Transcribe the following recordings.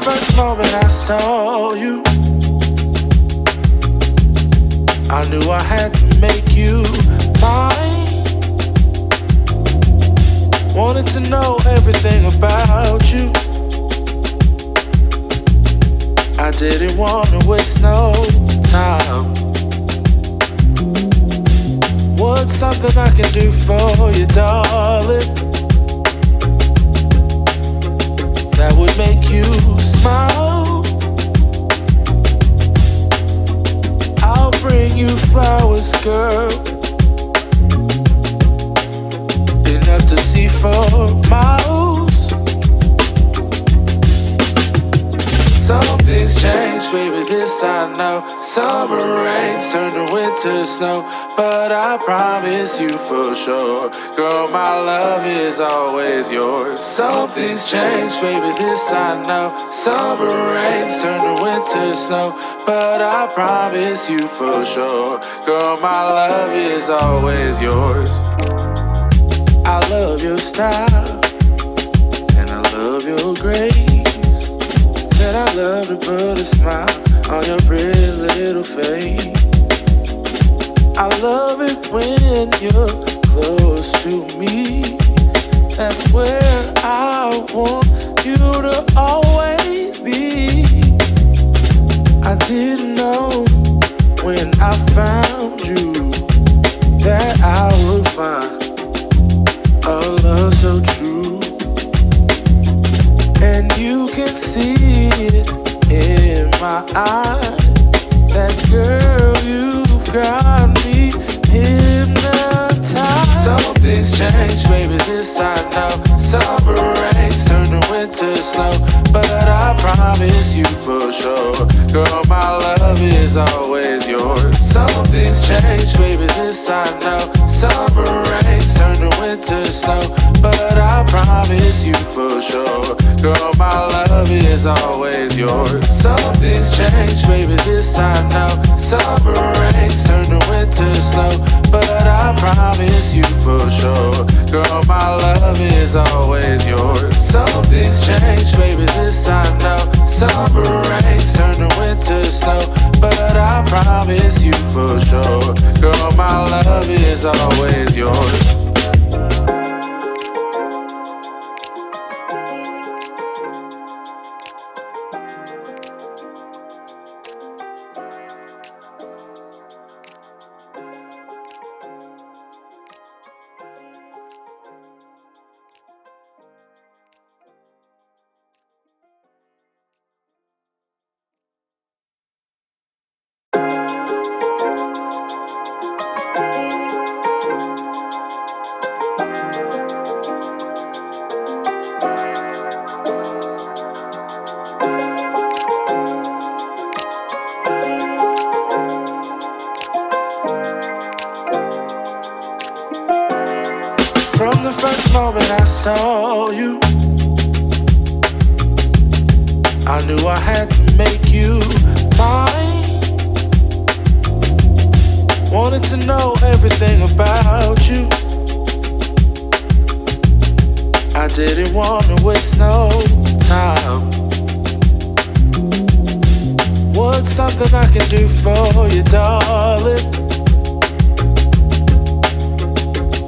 first moment I saw you, I knew I had to make you mine. Wanted to know everything about you. I didn't want to waste no time. What's something I can do for you, darling, that would make you smile? I'll bring you flowers, girl, enough to see for miles. Something's changed, baby, this I know. Summer rains turn to winter snow, but I promise you for sure, girl, my love is always yours. Something's changed, baby, this I know. Summer rains turn to winter snow, but I promise you for sure, girl, my love is always yours. I love your style, and I love your grace. Said I love to put a smile on your pretty little face. I love it when you're close to me. That's where I want you to always be. I didn't know when I found you that I would find a love so true. And you can see it in my eyes, that girl, you've got me hypnotized. Something's changed, baby, this I know. Summer rains turn to winter snow, but I promise you for sure, girl, my love is always yours. Something's changed, baby, this I know. Summer rains turn to winter snow, but I promise you for sure, girl, my love is always yours. Something's changed, baby, this I know. Summer rains turn to winter snow, but I promise you for sure, girl, my love is always yours. Something's changed, baby, this I know. Summer rains turn to winter snow, but I promise you for sure, girl, my love is always yours. From the first moment I saw you, I knew I had to make you mine. Wanted to know everything about you. I didn't want to waste no time. What's something I can do for you, darling,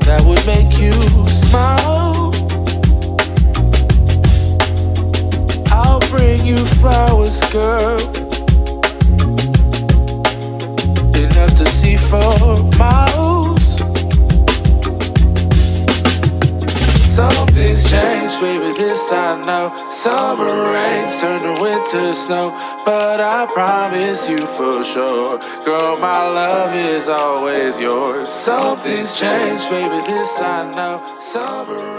that would make you smile? I'll bring you flowers, girl, enough to see for miles. Something's changed, baby, this I know. Summer rains turn to winter snow, but I promise you for sure, girl, my love is always yours. Something's changed, baby, this I know. Summer